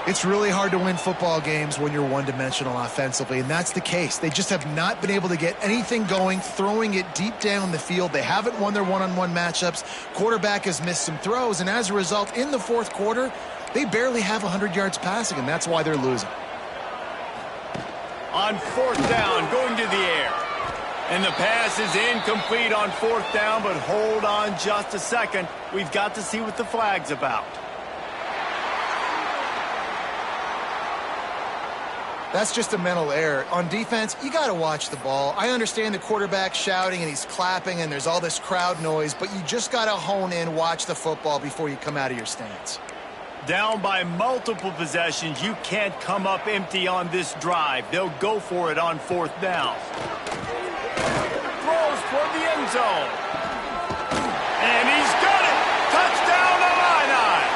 It's really hard to win football games when you're one-dimensional offensively, and that's the case. They just have not been able to get anything going, throwing it deep down the field. They haven't won their one-on-one matchups. Quarterback has missed some throws, and as a result, in the fourth quarter, they barely have 100 yards passing, and that's why they're losing. On fourth down, going to the air. And the pass is incomplete on fourth down, but hold on just a second. We've got to see what the flag's about. That's just a mental error. On defense, you got to watch the ball. I understand the quarterback shouting and he's clapping and there's all this crowd noise, but you just got to hone in, watch the football before you come out of your stance. Down by multiple possessions, you can't come up empty on this drive. They'll go for it on fourth down. Throws toward the end zone. And he's got it! Touchdown, Illini!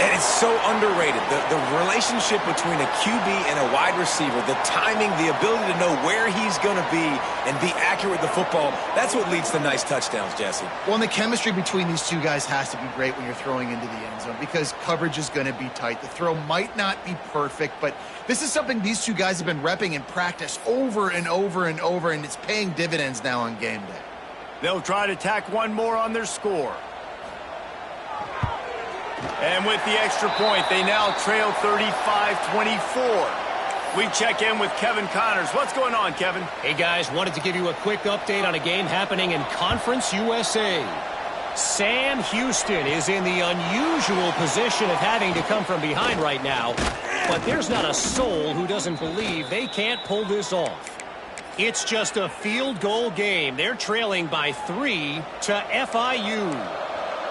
And it's so underrated. The relationship between a QB and a wide receiver, the timing, the ability to know where he's going to be and be accurate with the football, that's what leads to nice touchdowns, Jesse. Well, and the chemistry between these two guys has to be great when you're throwing into the end zone because coverage is going to be tight. The throw might not be perfect, but this is something these two guys have been repping in practice over and over and over, and it's paying dividends now on game day. They'll try to tack one more on their score. And with the extra point, they now trail 35-24. We check in with Kevin Connors. What's going on, Kevin? Hey, guys, wanted to give you a quick update on a game happening in Conference USA. Sam Houston is in the unusual position of having to come from behind right now, but there's not a soul who doesn't believe they can't pull this off. It's just a field goal game. They're trailing by 3 to FIU.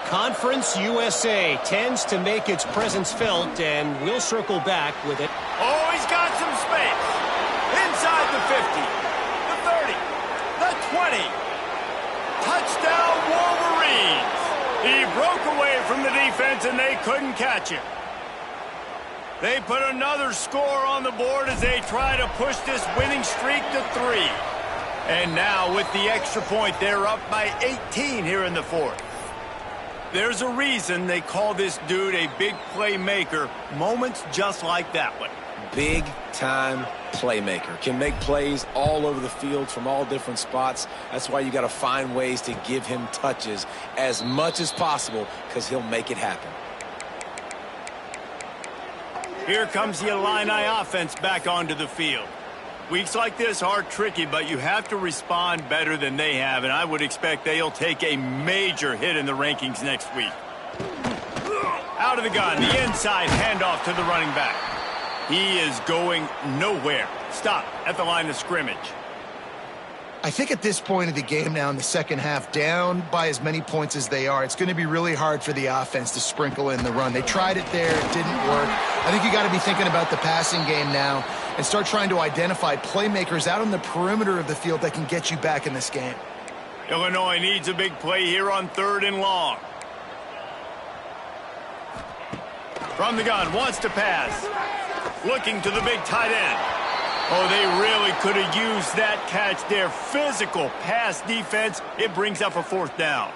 Conference USA tends to make its presence felt, and we'll circle back with it. Oh, he's got some space. Inside the 50, the 30, the 20. Touchdown, Wolverines. He broke away from the defense, and they couldn't catch him. They put another score on the board as they try to push this winning streak to 3. And now, with the extra point, they're up by 18 here in the fourth. There's a reason they call this dude a big playmaker. Moments just like that one. Big-time playmaker. Can make plays all over the field from all different spots. That's why you got to find ways to give him touches as much as possible because he'll make it happen. Here comes the Illini offense back onto the field. Weeks like this are tricky, but you have to respond better than they have, and I would expect they'll take a major hit in the rankings next week. Out of the gun, the inside handoff to the running back. He is going nowhere. Stop at the line of scrimmage. I think at this point of the game now in the second half, down by as many points as they are, it's going to be really hard for the offense to sprinkle in the run. They tried it there. It didn't work. I think you got to be thinking about the passing game now and start trying to identify playmakers out on the perimeter of the field that can get you back in this game. Illinois needs a big play here on 3rd and long. From the gun, wants to pass. Looking to the big tight end. Oh, they really could have used that catch there. Physical pass defense. It brings up a 4th down.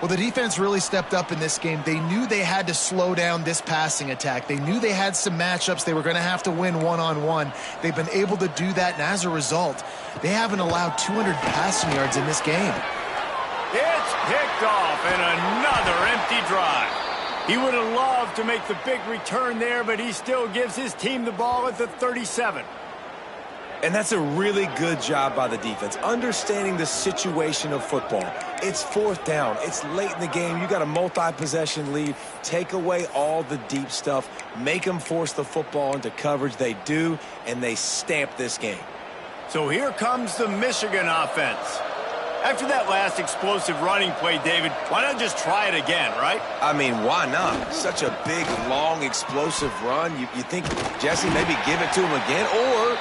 Well, the defense really stepped up in this game. They knew they had to slow down this passing attack. They knew they had some matchups they were going to have to win one-on-one. They've been able to do that, and as a result, they haven't allowed 200 passing yards in this game. It's picked off, and another empty drive. He would have loved to make the big return there, but he still gives his team the ball at the 37. And that's a really good job by the defense, understanding the situation of football. It's 4th down. It's late in the game. You got a multi-possession lead. Take away all the deep stuff. Make them force the football into coverage. They do, and they stamp this game. So here comes the Michigan offense. After that last explosive running play, David, why not just try it again, right? I mean, why not? Such a big, long, explosive run. You think, Jesse, maybe give it to him again? Or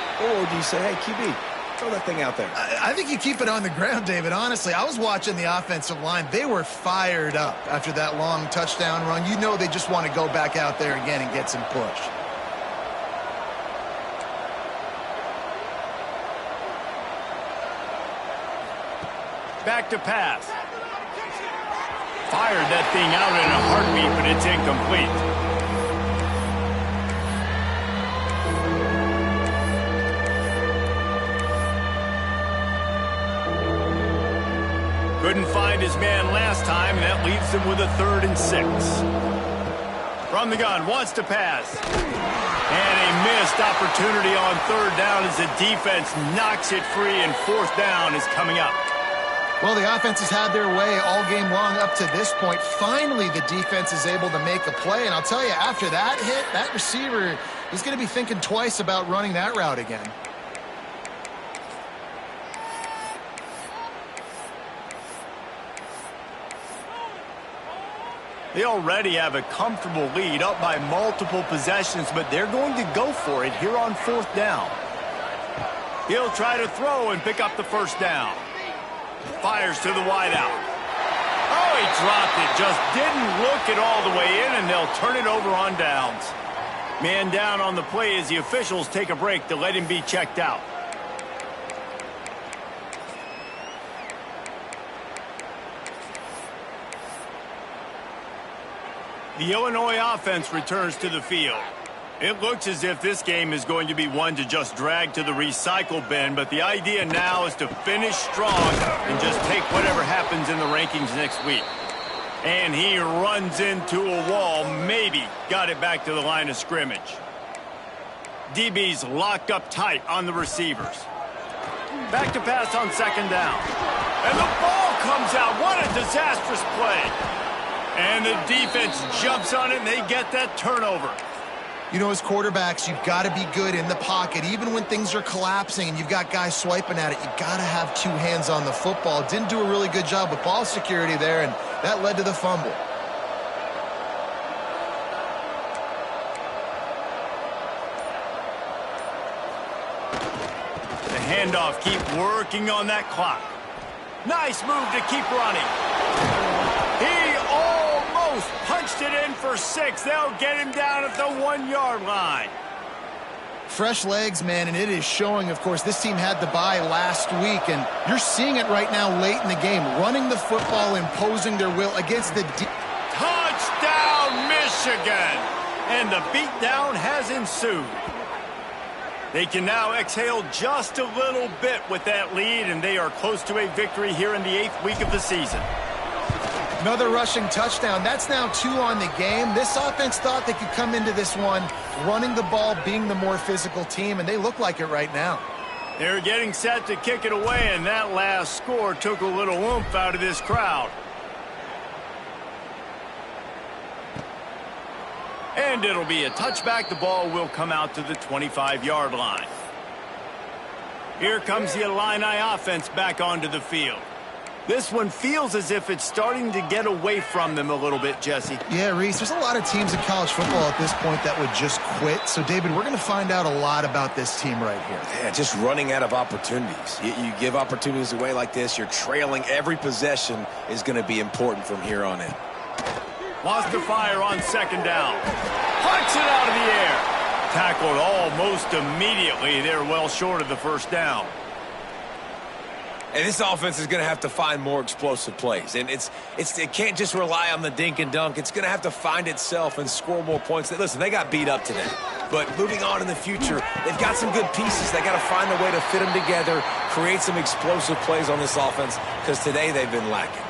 do you say, hey, QB, throw that thing out there? I think you keep it on the ground, David. Honestly, I was watching the offensive line. They were fired up after that long touchdown run. You know they just want to go back out there again and get some push. Back to pass. Fired that thing out in a heartbeat, but it's incomplete. Couldn't find his man last time, and that leaves him with a 3rd and 6. From the gun, wants to pass. And a missed opportunity on 3rd down as the defense knocks it free, and 4th down is coming up. Well, the offense has had their way all game long up to this point. Finally, the defense is able to make a play. And I'll tell you, after that hit, that receiver, he's going to be thinking twice about running that route again. They already have a comfortable lead up by multiple possessions, but they're going to go for it here on 4th down. He'll try to throw and pick up the 1st down. Fires to the wideout. Oh, he dropped it. Just didn't look it all the way in, and they'll turn it over on downs. Man down on the play as the officials take a break to let him be checked out. The Illinois offense returns to the field. It looks as if this game is going to be one to just drag to the recycle bin, but the idea now is to finish strong and just take whatever happens in the rankings next week. And he runs into a wall, maybe got it back to the line of scrimmage. DB's locked up tight on the receivers. Back to pass on 2nd down. And the ball comes out. What a disastrous play. And the defense jumps on it, and they get that turnover. You know, as quarterbacks, you've got to be good in the pocket. Even when things are collapsing and you've got guys swiping at it, you've got to have 2 hands on the football. Didn't do a really good job with ball security there, and that led to the fumble. The handoff, keep working on that clock. Nice move to keep running. He almost punched it in for 6. They'll get him down at the 1-yard line. Fresh legs, man, and it is showing, of course. This team had the bye last week, and you're seeing it right now late in the game. Running the football, imposing their will against the... Touchdown, Michigan! And the beatdown has ensued. They can now exhale just a little bit with that lead, and they are close to a victory here in the 8th week of the season. Another rushing touchdown. That's now 2 on the game. This offense thought they could come into this one running the ball, being the more physical team, and they look like it right now. They're getting set to kick it away, and that last score took a little oomph out of this crowd. And it'll be a touchback. The ball will come out to the 25-yard line. Here comes the Illini offense back onto the field. This one feels as if it's starting to get away from them a little bit, Jesse. Yeah, Reese, there's a lot of teams in college football at this point that would just quit. So, David, we're going to find out a lot about this team right here. Yeah, just running out of opportunities. You give opportunities away like this, you're trailing. Every possession is going to be important from here on in. Wants to fire on 2nd down. Punts it out of the air. Tackled almost immediately. They're well short of the 1st down. And this offense is going to have to find more explosive plays. And it can't just rely on the dink and dunk. It's going to have to find itself and score more points. Listen, they got beat up today. But moving on in the future, they've got some good pieces. They got to find a way to fit them together, create some explosive plays on this offense, because today they've been lacking.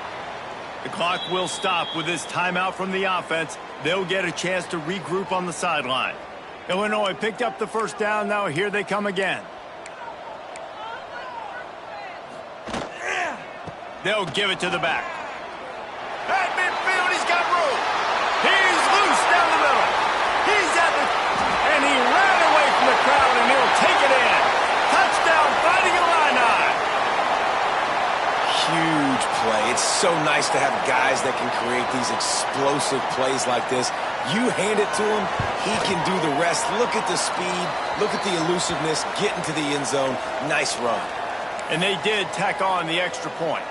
The clock will stop with this timeout from the offense. They'll get a chance to regroup on the sideline. Illinois picked up the 1st down. Now here they come again. They'll give it to the back. At midfield, he's got room. He's loose down the middle. He's at the... And he ran away from the crowd, and he'll take it in. Touchdown, Fighting Illini. Huge play. It's so nice to have guys that can create these explosive plays like this. You hand it to him, he can do the rest. Look at the speed. Look at the elusiveness. Get into the end zone. Nice run. And they did tack on the extra point.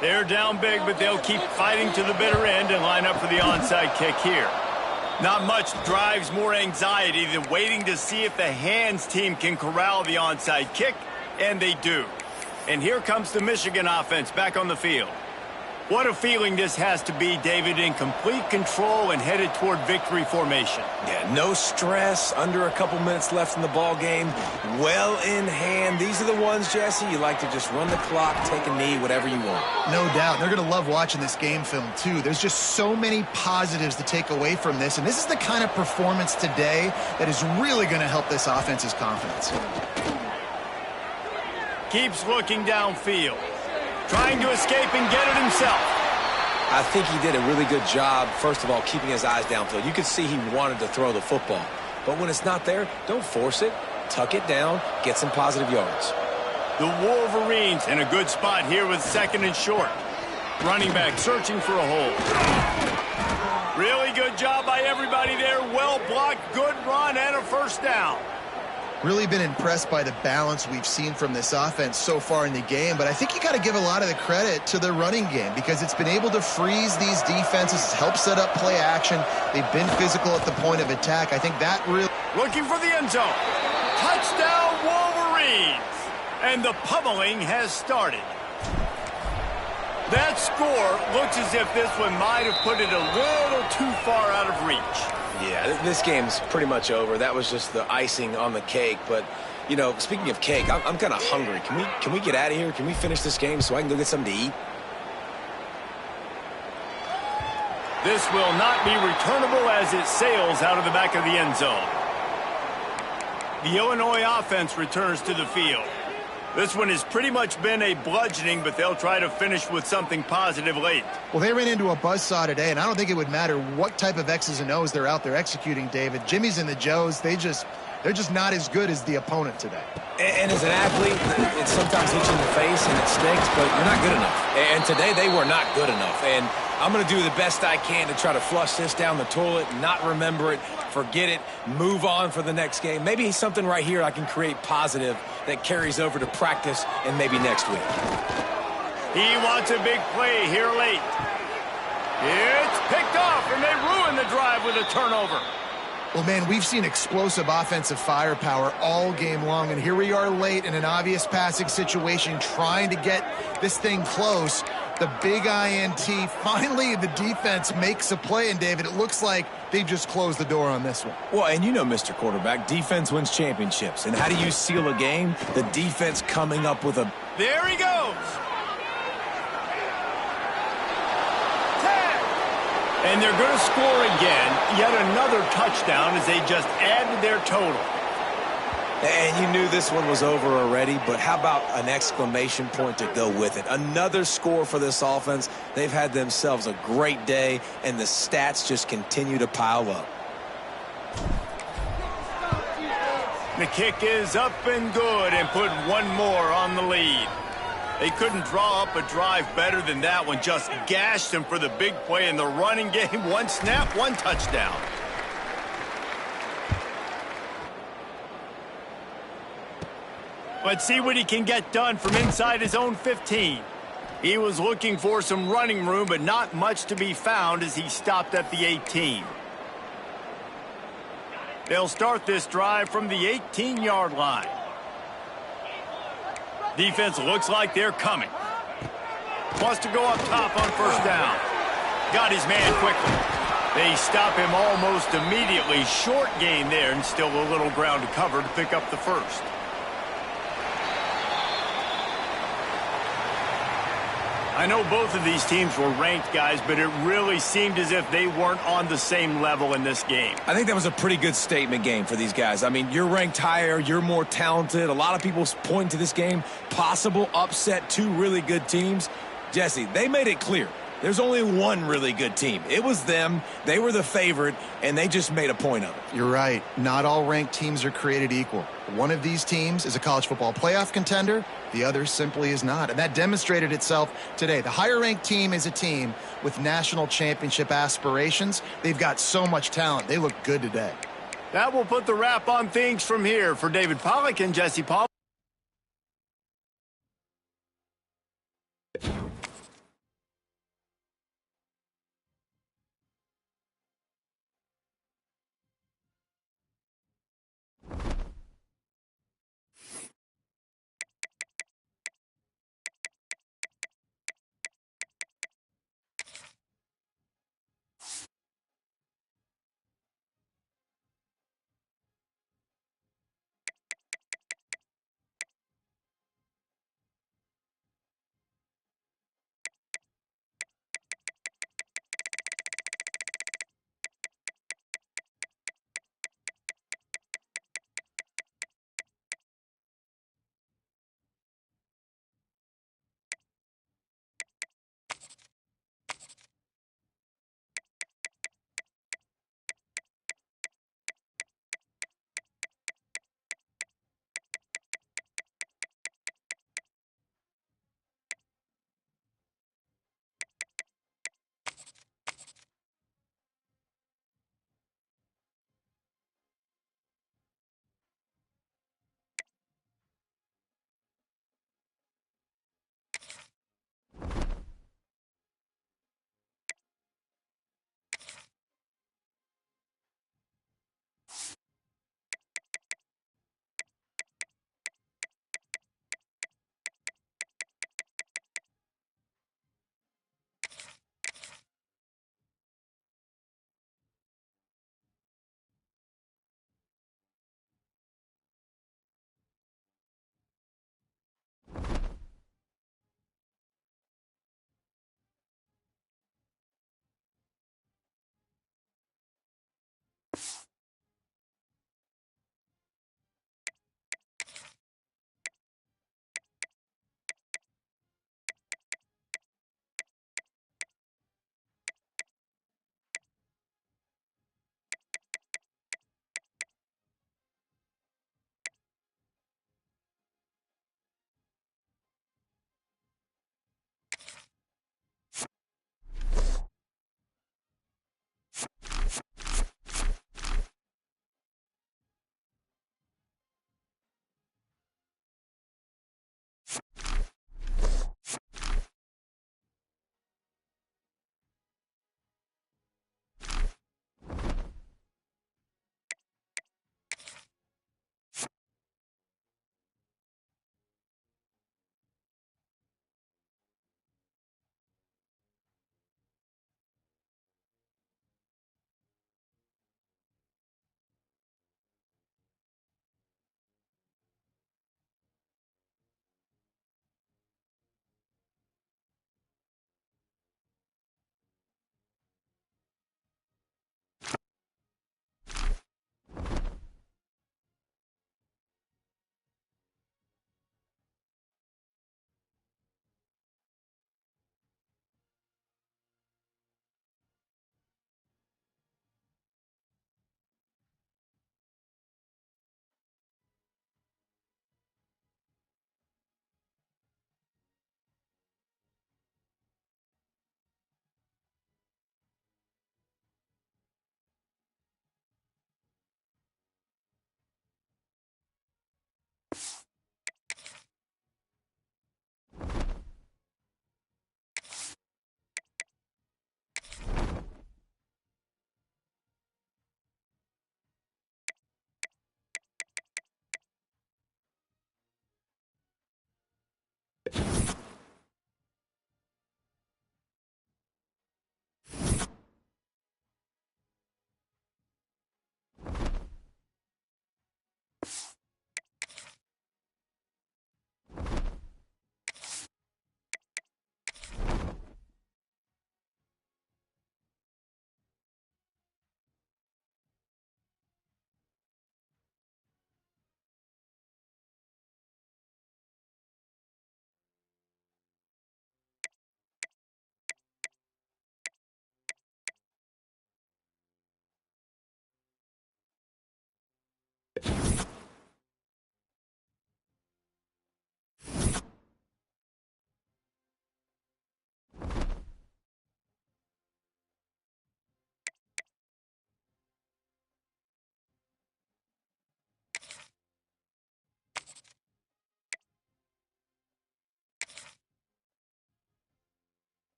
They're down big, but they'll keep fighting to the bitter end and line up for the onside kick here. Not much drives more anxiety than waiting to see if the hands team can corral the onside kick, and they do. And here comes the Michigan offense back on the field. What a feeling this has to be, David, in complete control and headed toward victory formation. Yeah, no stress, under a couple minutes left in the ball game, well in hand. These are the ones, Jesse, you like to just run the clock, take a knee, whatever you want. No doubt. They're going to love watching this game film, too. There's just so many positives to take away from this, and this is the kind of performance today that is really going to help this offense's confidence. Keeps looking downfield. Trying to escape and get it himself. I think he did a really good job, first of all, keeping his eyes downfield. You could see he wanted to throw the football. But when it's not there, don't force it. Tuck it down, get some positive yards. The Wolverines in a good spot here with 2nd and short. Running back searching for a hole. Really good job by everybody there. Well blocked, good run, and a first down. Really been impressed by the balance we've seen from this offense so far in the game, but I think you got to give a lot of the credit to the running game because it's been able to freeze these defenses, help set up play action. They've been physical at the point of attack. I think that really... Looking for the end zone. Touchdown, Wolverines! And the pummeling has started. That score looks as if this one might have put it a little too far out of reach. Yeah, this game's pretty much over. That was just the icing on the cake. But, you know, speaking of cake, I'm kind of hungry. Can we get out of here? Can we finish this game so I can go get something to eat? This will not be returnable as it sails out of the back of the end zone. The Illinois offense returns to the field. This one has pretty much been a bludgeoning, but they'll try to finish with something positive late. Well, they ran into a buzzsaw today, and I don't think it would matter what type of X's and O's they're out there executing, David. Jimmy's and the Joes, they're just not as good as the opponent today. And as an athlete, it sometimes hits you in the face and it stinks, but you're not good enough. And today they were not good enough. And I'm going to do the best I can to try to flush this down the toilet, not remember it, forget it, move on for the next game. Maybe something right here I can create positive that carries over to practice and maybe next week. He wants a big play here late. It's picked off, and they ruin the drive with a turnover. Well, man, we've seen explosive offensive firepower all game long, and here we are late in an obvious passing situation trying to get this thing close. The big INT, finally the defense makes a play, and David, it looks like they've just closed the door on this one. Well, and you know, Mr. Quarterback, defense wins championships. And how do you seal a game? The defense coming up with a... There he goes. 10. And they're going to score again, yet another touchdown as they just added their total. And you knew this one was over already, but how about an exclamation point to go with it? Another score for this offense. They've had themselves a great day, and the stats just continue to pile up. The kick is up and good and put one more on the lead. They couldn't draw up a drive better than that one. Just gashed them for the big play in the running game. One snap, one touchdown. Let's see what he can get done from inside his own 15. He was looking for some running room, but not much to be found as he stopped at the 18. They'll start this drive from the 18-yard line. Defense looks like they're coming. Wants to go up top on first down. Got his man quickly. They stop him almost immediately. Short gain there, and still a little ground to cover to pick up the first. I know both of these teams were ranked, guys, but it really seemed as if they weren't on the same level in this game. I think that was a pretty good statement game for these guys. I mean, you're ranked higher, you're more talented. A lot of people point to this game, possible upset, two really good teams. Jesse, they made it clear. There's only one really good team. It was them. They were the favorite, and they just made a point of it. You're right. Not all ranked teams are created equal. One of these teams is a college football playoff contender. The other simply is not. And that demonstrated itself today. The higher-ranked team is a team with national championship aspirations. They've got so much talent. They look good today. That will put the wrap on things from here. For David Pollack and Jesse Paul.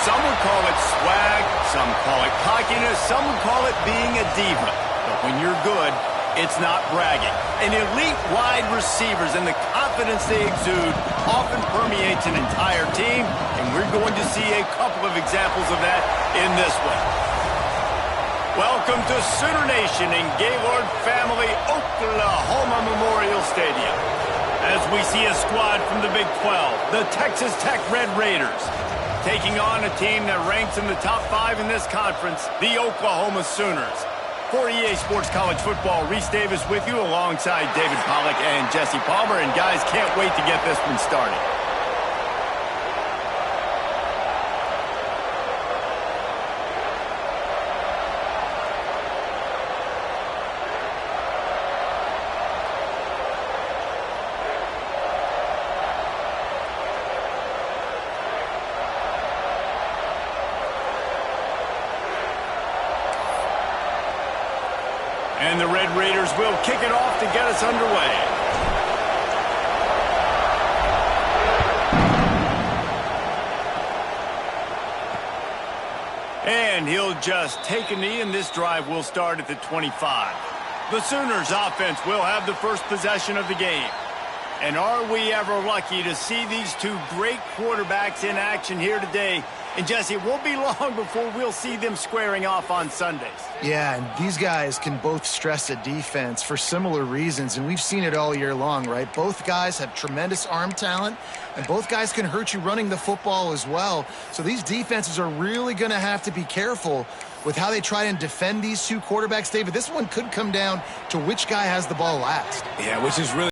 Some would call it swag, some call it cockiness, some would call it being a diva. But when you're good, it's not bragging. And elite wide receivers and the confidence they exude often permeates an entire team, and we're going to see a couple of examples of that in this one. Welcome to Sooner Nation in Gaylord Family, Oklahoma Memorial Stadium. As we see a squad from the Big 12, the Texas Tech Red Raiders, taking on a team that ranks in the top 5 in this conference, the Oklahoma Sooners. For EA Sports College Football, Reese Davis with you alongside David Pollack and Jesse Palmer. And guys, can't wait to get this one started. And the Red Raiders will kick it off to get us underway. And he'll just take a knee, and this drive will start at the 25. The Sooners offense will have the first possession of the game. And are we ever lucky to see these two great quarterbacks in action here today? And Jesse, it won't be long before we'll see them squaring off on Sundays. Yeah, and these guys can both stress a defense for similar reasons, and we've seen it all year long, right? Both guys have tremendous arm talent, and both guys can hurt you running the football as well. So these defenses are really going to have to be careful with how they try and defend these two quarterbacks, David. This one could come down to which guy has the ball last. Yeah, which is really